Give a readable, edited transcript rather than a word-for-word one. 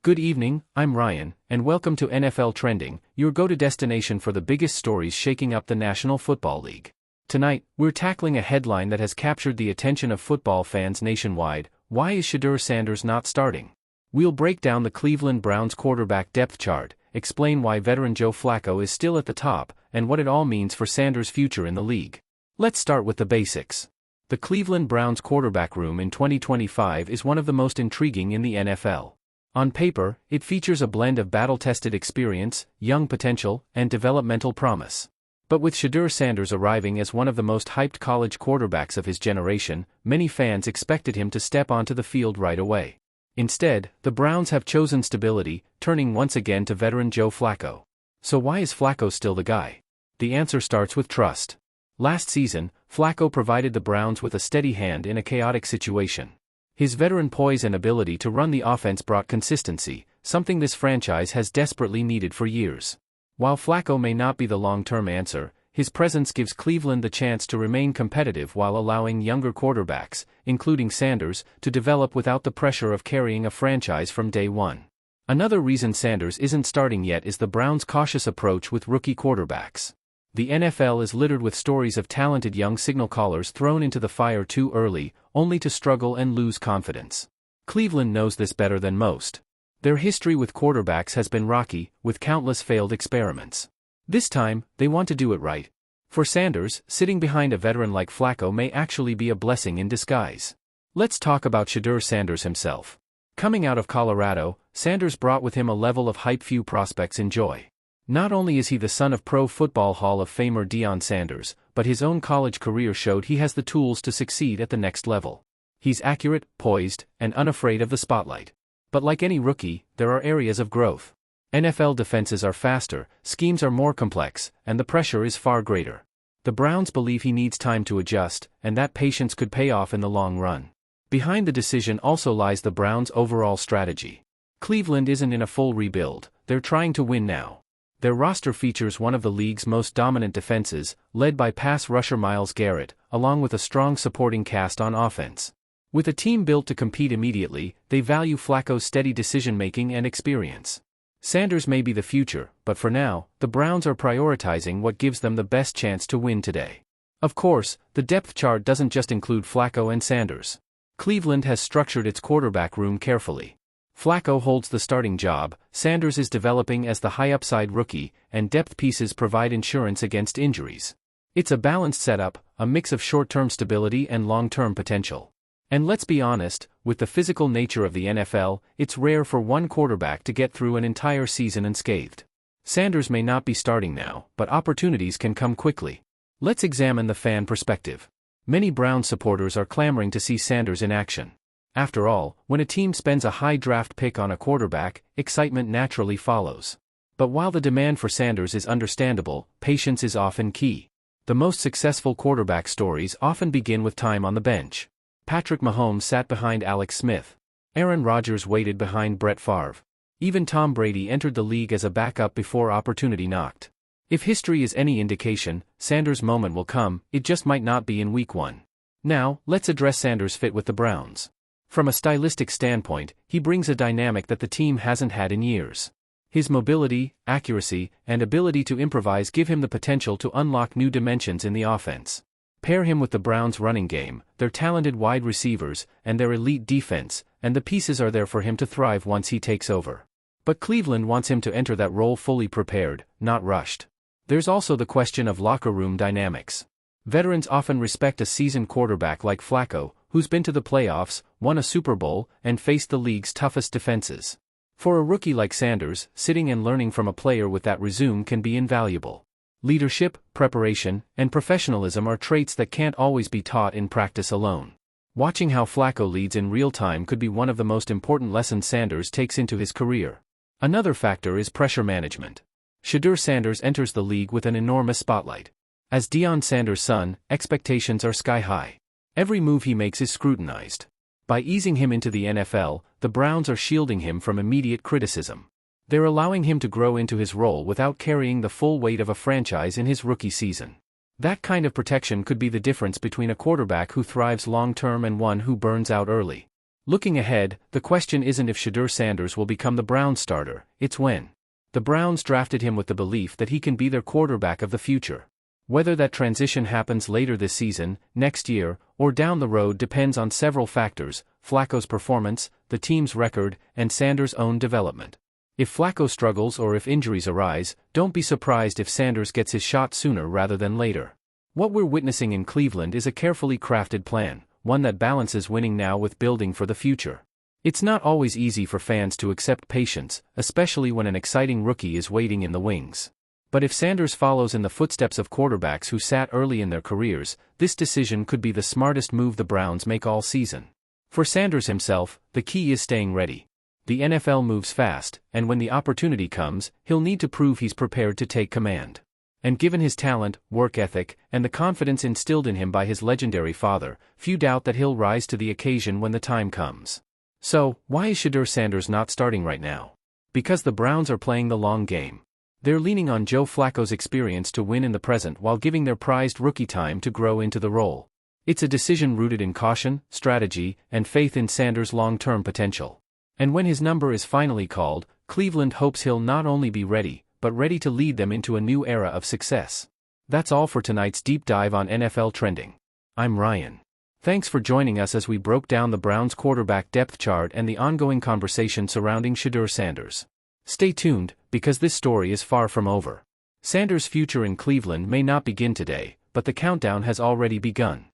Good evening, I'm Ryan, and welcome to NFL Trending, your go-to destination for the biggest stories shaking up the National Football League. Tonight, we're tackling a headline that has captured the attention of football fans nationwide: why is Shedeur Sanders not starting? We'll break down the Cleveland Browns quarterback depth chart, explain why veteran Joe Flacco is still at the top, and what it all means for Sanders' future in the league. Let's start with the basics. The Cleveland Browns quarterback room in 2025 is one of the most intriguing in the NFL. On paper, it features a blend of battle-tested experience, young potential, and developmental promise. But with Shedeur Sanders arriving as one of the most hyped college quarterbacks of his generation, many fans expected him to step onto the field right away. Instead, the Browns have chosen stability, turning once again to veteran Joe Flacco. So why is Flacco still the guy? The answer starts with trust. Last season, Flacco provided the Browns with a steady hand in a chaotic situation. His veteran poise and ability to run the offense brought consistency, something this franchise has desperately needed for years. While Flacco may not be the long-term answer, his presence gives Cleveland the chance to remain competitive while allowing younger quarterbacks, including Sanders, to develop without the pressure of carrying a franchise from day one. Another reason Sanders isn't starting yet is the Browns' cautious approach with rookie quarterbacks. The NFL is littered with stories of talented young signal callers thrown into the fire too early, only to struggle and lose confidence. Cleveland knows this better than most. Their history with quarterbacks has been rocky, with countless failed experiments. This time, they want to do it right. For Sanders, sitting behind a veteran like Flacco may actually be a blessing in disguise. Let's talk about Shedeur Sanders himself. Coming out of Colorado, Sanders brought with him a level of hype few prospects enjoy. Not only is he the son of Pro Football Hall of Famer Deion Sanders, but his own college career showed he has the tools to succeed at the next level. He's accurate, poised, and unafraid of the spotlight. But like any rookie, there are areas of growth. NFL defenses are faster, schemes are more complex, and the pressure is far greater. The Browns believe he needs time to adjust, and that patience could pay off in the long run. Behind the decision also lies the Browns' overall strategy. Cleveland isn't in a full rebuild, they're trying to win now. Their roster features one of the league's most dominant defenses, led by pass rusher Myles Garrett, along with a strong supporting cast on offense. With a team built to compete immediately, they value Flacco's steady decision-making and experience. Sanders may be the future, but for now, the Browns are prioritizing what gives them the best chance to win today. Of course, the depth chart doesn't just include Flacco and Sanders. Cleveland has structured its quarterback room carefully. Flacco holds the starting job, Sanders is developing as the high-upside rookie, and depth pieces provide insurance against injuries. It's a balanced setup, a mix of short-term stability and long-term potential. And let's be honest, with the physical nature of the NFL, it's rare for one quarterback to get through an entire season unscathed. Sanders may not be starting now, but opportunities can come quickly. Let's examine the fan perspective. Many Browns supporters are clamoring to see Sanders in action. After all, when a team spends a high draft pick on a quarterback, excitement naturally follows. But while the demand for Sanders is understandable, patience is often key. The most successful quarterback stories often begin with time on the bench. Patrick Mahomes sat behind Alex Smith. Aaron Rodgers waited behind Brett Favre. Even Tom Brady entered the league as a backup before opportunity knocked. If history is any indication, Sanders' moment will come, it just might not be in week 1. Now, let's address Sanders' fit with the Browns. From a stylistic standpoint, he brings a dynamic that the team hasn't had in years. His mobility, accuracy, and ability to improvise give him the potential to unlock new dimensions in the offense. Pair him with the Browns' running game, their talented wide receivers, and their elite defense, and the pieces are there for him to thrive once he takes over. But Cleveland wants him to enter that role fully prepared, not rushed. There's also the question of locker room dynamics. Veterans often respect a seasoned quarterback like Flacco, who's been to the playoffs, won a Super Bowl, and faced the league's toughest defenses. For a rookie like Sanders, sitting and learning from a player with that resume can be invaluable. Leadership, preparation, and professionalism are traits that can't always be taught in practice alone. Watching how Flacco leads in real time could be one of the most important lessons Sanders takes into his career. Another factor is pressure management. Shedeur Sanders enters the league with an enormous spotlight. As Deion Sanders' son, expectations are sky-high. Every move he makes is scrutinized. By easing him into the NFL, the Browns are shielding him from immediate criticism. They're allowing him to grow into his role without carrying the full weight of a franchise in his rookie season. That kind of protection could be the difference between a quarterback who thrives long-term and one who burns out early. Looking ahead, the question isn't if Shedeur Sanders will become the Browns starter, it's when. The Browns drafted him with the belief that he can be their quarterback of the future. Whether that transition happens later this season, next year, or down the road depends on several factors: Flacco's performance, the team's record, and Sanders' own development. If Flacco struggles or if injuries arise, don't be surprised if Sanders gets his shot sooner rather than later. What we're witnessing in Cleveland is a carefully crafted plan, one that balances winning now with building for the future. It's not always easy for fans to accept patience, especially when an exciting rookie is waiting in the wings. But if Sanders follows in the footsteps of quarterbacks who sat early in their careers, this decision could be the smartest move the Browns make all season. For Sanders himself, the key is staying ready. The NFL moves fast, and when the opportunity comes, he'll need to prove he's prepared to take command. And given his talent, work ethic, and the confidence instilled in him by his legendary father, few doubt that he'll rise to the occasion when the time comes. So, why is Shedeur Sanders not starting right now? Because the Browns are playing the long game. They're leaning on Joe Flacco's experience to win in the present while giving their prized rookie time to grow into the role. It's a decision rooted in caution, strategy, and faith in Sanders' long-term potential. And when his number is finally called, Cleveland hopes he'll not only be ready, but ready to lead them into a new era of success. That's all for tonight's deep dive on NFL trending. I'm Ryan. Thanks for joining us as we broke down the Browns' quarterback depth chart and the ongoing conversation surrounding Shedeur Sanders. Stay tuned, because this story is far from over. Sanders' future in Cleveland may not begin today, but the countdown has already begun.